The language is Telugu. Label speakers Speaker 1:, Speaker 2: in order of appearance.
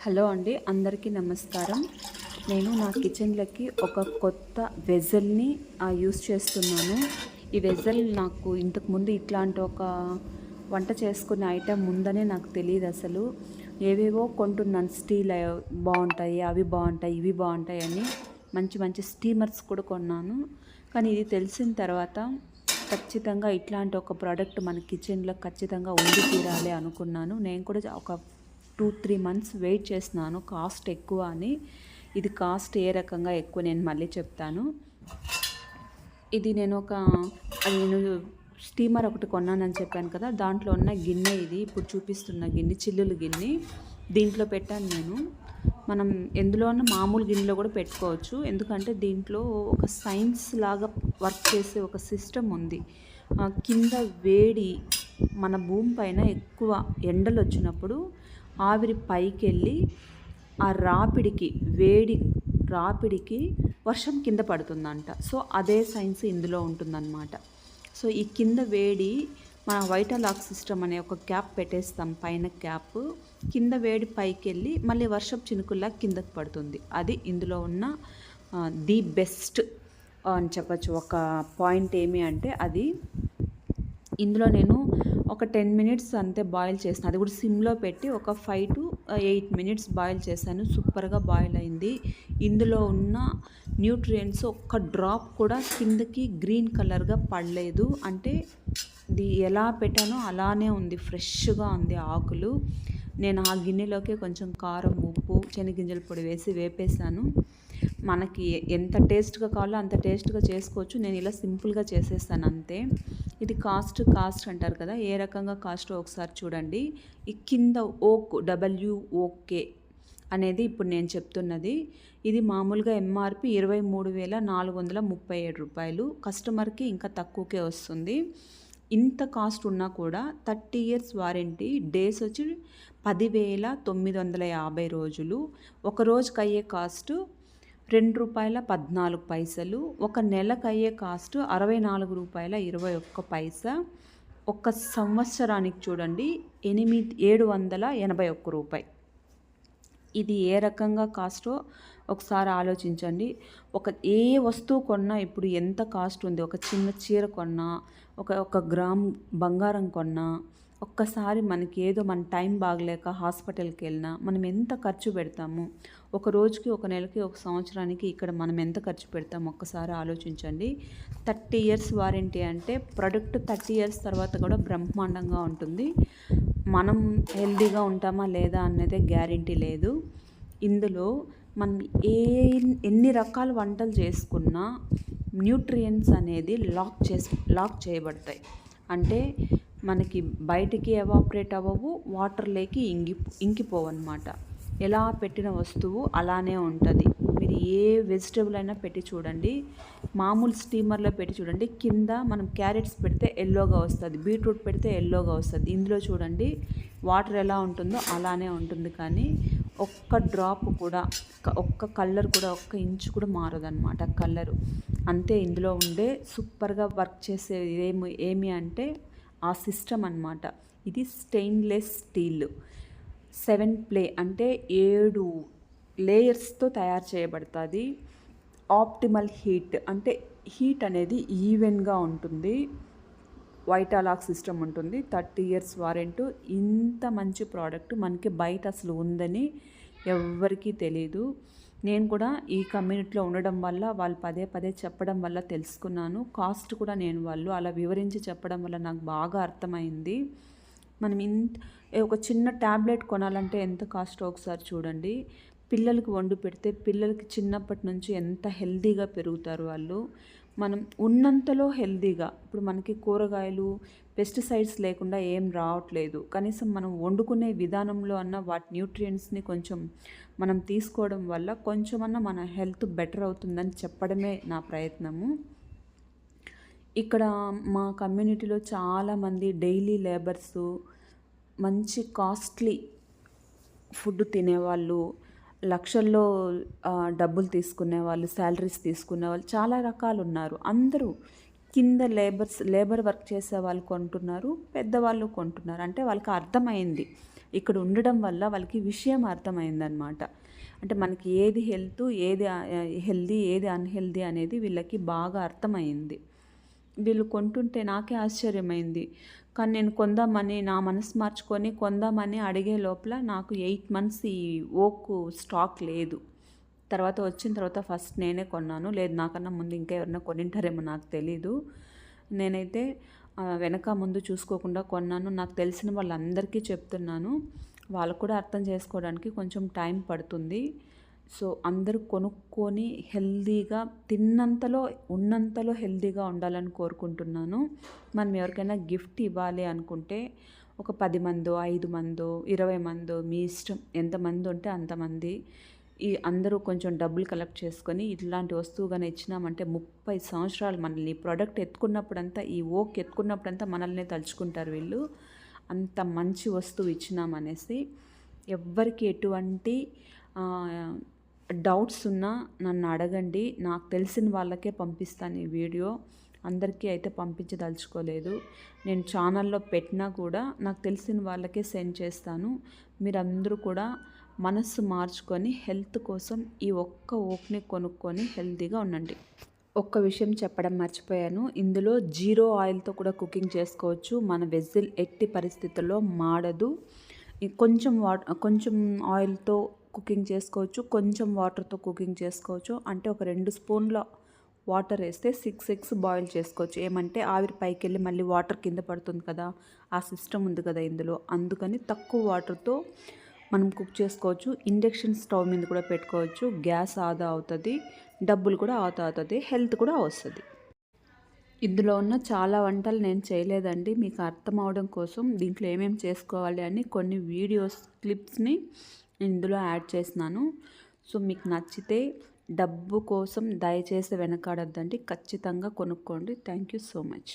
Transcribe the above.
Speaker 1: హలో అండి, అందరికీ నమస్కారం. నేను నా కిచెన్‌లోకి ఒక కొత్త వెసల్‌ని యూజ్ చేస్తున్నాను. ఈ వెసల్ నాకు ఇంతకుముందు ఇట్లాంటి ఒక వంట చేసుకునే ఐటెమ్ ఉందనే నాకు తెలీదసలు. ఏవేవో కొంటున్నాను. స్టీల్ బావుంటాయి, అవి బావుంటాయి, ఇవి బావుంటాయని. మంచి మంచి స్టీమర్స్ కూడా కొన్నాను. కానీ ఇది తెలిసిన తర్వాత ఖచ్చితంగా ఇట్లాంటి ఒక ప్రోడక్ట్ మన కిచెన్‌లో ఖచ్చితంగా ఉండి తీరాలి అనుకున్నాను. నేను కూడా ఒక 2-3 మంత్స్ వెయిట్ చేస్తున్నాను కాస్ట్ ఎక్కువ అని. ఇది కాస్ట్ ఏ రకంగా ఎక్కువ నేను మళ్ళీ చెప్తాను. ఇది నేను స్టీమర్ ఒకటి కొన్నానని చెప్పాను కదా, దాంట్లో ఉన్న గిన్నె ఇది ఇప్పుడు చూపిస్తున్న గిన్నె, చిల్లులు గిన్నె. దీంట్లో పెట్టాను నేను. మనం ఎందులో అన్న మామూలు గిన్నెలో కూడా పెట్టుకోవచ్చు. ఎందుకంటే దీంట్లో ఒక సైన్స్ లాగా వర్క్ చేసే ఒక సిస్టమ్ ఉంది. కింద వేడి మన భూమి పైన ఎక్కువ ఎండలు వచ్చినప్పుడు ఆవిరి పైకి వెళ్ళి ఆ రాపిడికి వర్షం కింద పడుతుందంట. సో అదే సైన్స్ ఇందులో ఉంటుందన్నమాట. సో ఈ కింద వేడి మన వైటలాక్ సిస్టమ్ అనే ఒక క్యాప్ పెట్టేస్తాం, పైన క్యాప్. కింద వేడి పైకి వెళ్ళి మళ్ళీ వర్షపు చినుకుల్లా కిందకు పడుతుంది. అది ఇందులో ఉన్న ది బెస్ట్ అని చెప్పచ్చు. ఒక పాయింట్ ఏమి అంటే అది. ఇందులో నేను ఒక 10 మినిట్స్ అంతే బాయిల్ చేస్తాను. అది కూడా సిమ్లో పెట్టి ఒక 5 to 8 మినిట్స్ బాయిల్ చేశాను. సూపర్గా బాయిల్ అయింది. ఇందులో ఉన్న న్యూట్రియంట్స్ ఒక్క డ్రాప్ కూడా కిందకి గ్రీన్ కలర్గా పడలేదు. అంటే ఇది ఎలా పెట్టానో అలానే ఉంది, ఫ్రెష్గా ఉంది ఆకులు. నేను ఆ గిన్నెలోకి కొంచెం కారం, ఉప్పు, శనగింజల పొడి వేసి వేపేసాను. మనకి ఎంత టేస్ట్గా కావాలో అంత టేస్ట్గా చేసుకోవచ్చు. నేను ఇలా సింపుల్గా చేసేస్తాను అంతే. ఇది కాస్ట్ అంటారు కదా, ఏ రకంగా కాస్ట్ ఒకసారి చూడండి. ఈ కింద WOK అనేది ఇప్పుడు నేను చెప్తున్నది. ఇది మామూలుగా ఎంఆర్పి 23,437 రూపాయలు. కస్టమర్కి ఇంకా తక్కువకే వస్తుంది. ఇంత కాస్ట్ ఉన్నా కూడా 30 years వారంటీ, డేస్ వచ్చి 10,950 రోజులు. ఒక రోజుకి అయ్యే కాస్ట్ ₹2.14. ఒక నెలకు అయ్యే కాస్ట్ ₹64.21. ఒక సంవత్సరానికి చూడండి 781 రూపాయలు. ఇది ఏ రకంగా కాస్టో ఒకసారి ఆలోచించండి. ఏ వస్తువు కొన్నా ఇప్పుడు ఎంత కాస్ట్ ఉంది. ఒక చిన్న చీర కొన్నా, ఒక గ్రామ్ బంగారం కొన్నా, ఒక్కసారి మనకి ఏదో మన టైం బాగలేక హాస్పిటల్కి వెళ్ళినా మనం ఎంత ఖర్చు పెడతాము. ఒక రోజుకి, ఒక నెలకి, ఒక సంవత్సరానికి ఇక్కడ మనం ఎంత ఖర్చు పెడతాము ఒక్కసారి ఆలోచించండి. 30 years వారంటీ అంటే ప్రొడక్ట్ 30 years తర్వాత కూడా బ్రహ్మాండంగా ఉంటుంది. మనం హెల్తీగా ఉంటామా లేదా అన్నదే గ్యారంటీ లేదు. ఇందులో మనం ఎన్ని రకాల వంటలు చేసుకున్నా న్యూట్రియంట్స్ అనేది లాక్ చేయబడతాయి. అంటే మనకి బయటికి ఎవాపరేట్ అవ్వవు, వాటర్లోకి ఇంకిపోవు అన్నమాట. ఎలా పెట్టిన వస్తువు అలానే ఉంటుంది. మీరు ఏ వెజిటేబుల్ అయినా పెట్టి చూడండి, మామూలు స్టీమర్లో పెట్టి చూడండి, కింద మనం క్యారెట్స్ పెడితే ఎల్లోగా వస్తుంది, బీట్రూట్ పెడితే ఎల్లోగా వస్తుంది. ఇందులో చూడండి వాటర్ ఎలా ఉంటుందో అలానే ఉంటుంది. కానీ ఒక్క డ్రాప్ కూడా, ఒక్క కలర్ కూడా, ఒక్క ఇంచు కూడా మారదన్నమాట కలరు. అంతే ఇందులో ఉండే సూపర్గా వర్క్ చేసేది ఏమి అంటే ఆ సిస్టమ్ అన్నమాట. ఇది స్టెయిన్లెస్ స్టీల్ 7 ప్లే అంటే 7 లేయర్స్తో తయారు చేయబడుతుంది. ఆప్టిమల్ హీట్ అంటే హీట్ అనేది ఈవెన్గా ఉంటుంది. వైటాలాక్ సిస్టమ్ ఉంటుంది. 30 years వారంటీ. ఇంత మంచి ప్రోడక్ట్ మనకి బయట అసలు ఉందని ఎవ్వరికీ తెలీదు. నేను కూడా ఈ కమ్యూనిటీలో ఉండడం వల్ల, వాళ్ళు పదే పదే చెప్పడం వల్ల తెలుసుకున్నాను. కాస్ట్ కూడా వాళ్ళు అలా వివరించి చెప్పడం వల్ల నాకు బాగా అర్థమైంది. మనం ఒక చిన్న ట్యాబ్లెట్ కొనాలంటే ఎంత కాస్టో ఒకసారి చూడండి. పిల్లలకి వండి పెడితే పిల్లలకి చిన్నప్పటి నుంచి ఎంత హెల్తీగా పెరుగుతారు వాళ్ళు. మనం ఉన్నంతలో హెల్తీగా, ఇప్పుడు మనకి కూరగాయలు పెస్టిసైడ్స్ లేకుండా ఏం రావట్లేదు. కనీసం మనం వండుకునే విధానంలో అన్న వాటి న్యూట్రియంట్స్ని కొంచెం మనం తీసుకోవడం వల్ల కొంచెమన్నా మన హెల్త్ బెటర్ అవుతుందని చెప్పడమే నా ప్రయత్నము. ఇక్కడ మా కమ్యూనిటీలో చాలామంది డైలీ లేబర్సు, మంచి కాస్ట్లీ ఫుడ్ తినేవాళ్ళు, లక్షల్లో డబ్బులు తీసుకునేవాళ్ళు, శాలరీస్ తీసుకునేవాళ్ళు చాలా రకాలు ఉన్నారు. అందరూ కింద లేబర్ వర్క్ చేసే వాళ్ళు కొంటున్నారు, పెద్దవాళ్ళు కొంటున్నారు. అంటే వాళ్ళకి అర్థమైంది ఇక్కడ ఉండడం వల్ల వాళ్ళకి విషయం అర్థమైందనమాట. అంటే మనకి ఏది హెల్దీ ఏది అన్‌హెల్దీ అనేది వీళ్ళకి బాగా అర్థమైంది. వీళ్ళు కొంటుంటే నాకే ఆశ్చర్యమైంది. కానీ నేను కొందామని నా మనసు మార్చుకొని కొందామని అడిగే లోపల నాకు 8 మంత్స్ ఈ ఓక్ స్టాక్ లేదు. వచ్చిన తర్వాత ఫస్ట్ నేనే కొన్నాను. లేదు నాకన్నా ముందు ఇంకా ఎవరైనా కొనింటారేమో నాకు తెలీదు. నేనైతే వెనక ముందు చూసుకోకుండా కొన్నాను. నాకు తెలిసిన వాళ్ళందరికీ చెప్తున్నాను. వాళ్ళు కూడా అర్థం చేసుకోవడానికి కొంచెం టైం పడుతుంది. సో అందరూ కొనుక్కొని హెల్తీగా తిన్నంతలో ఉన్నంతలో హెల్తీగా ఉండాలని కోరుకుంటున్నాను. మనం ఎవరికైనా గిఫ్ట్ ఇవ్వాలి అనుకుంటే ఒక 10 మందో 5 మందో 20 మందో మీ ఇష్టం, ఎంతమంది ఉంటే అంతమంది అందరూ కొంచెం డబ్బులు కలెక్ట్ చేసుకొని ఇట్లాంటి వస్తువు కానీ ఇచ్చినామంటే 30 సంవత్సరాలు మనల్ని ప్రోడక్ట్ ఎత్తుకున్నప్పుడంతా ఈ ఓక్ ఎత్తుకున్నప్పుడంతా మనల్నే తలుచుకుంటారు వీళ్ళు. అంత మంచి వస్తువు ఇచ్చినామనేసి. ఎవ్వరికి ఎటువంటి డౌట్స్ ఉన్నా నన్ను అడగండి. నాకు తెలిసిన వాళ్ళకే పంపిస్తాను ఈ వీడియో. అందరికీ అయితే పంపించదలుచుకోలేదు. నేను ఛానల్లో పెట్టినా కూడా నాకు తెలిసిన వాళ్ళకే సెండ్ చేస్తాను. మీరందరూ కూడా మనస్సు మార్చుకొని హెల్త్ కోసం ఈ ఒక్క ఓక్ని కొనుక్కొని హెల్తీగా ఉండండి. ఒక్క విషయం చెప్పడం మర్చిపోయాను. ఇందులో 0 ఆయిల్తో కూడా కుకింగ్ చేసుకోవచ్చు. మన వెజ్జిల్ ఎట్టి పరిస్థితుల్లో మాడదు. కొంచెం ఆయిల్తో కుకింగ్ చేసుకోవచ్చు, కొంచెం వాటర్తో కుకింగ్ చేసుకోవచ్చు. అంటే ఒక 2 స్పూన్ల వాటర్ వేస్తే 6 ఎగ్స్ బాయిల్ చేసుకోవచ్చు. ఏమంటే ఆవిరి పైకి వెళ్ళి మళ్ళీ వాటర్ కింద పడుతుంది కదా, ఆ సిస్టమ్ ఉంది కదా ఇందులో. అందుకని తక్కువ వాటర్తో మనం కుక్ చేసుకోవచ్చు. ఇండక్షన్ స్టవ్ మీద కూడా పెట్టుకోవచ్చు. గ్యాస్ ఆదా అవుతుంది, డబ్బులు కూడా ఆదా అవుతుంది, హెల్త్ కూడా వస్తుంది. ఇందులో ఉన్న చాలా వంటలు నేను చేయలేదండి, మీకు అర్థం అవడం కోసం దీంట్లో ఏమేమి చేసుకోవాలి అని కొన్ని వీడియోస్ క్లిప్స్ని ఇందులో యాడ్ చేసినాను. సో మీకు నచ్చితే డబ్బు కోసం దయచేసి వెనకాడొద్దండి, ఖచ్చితంగా కొనుక్కోండి. Thank you so much.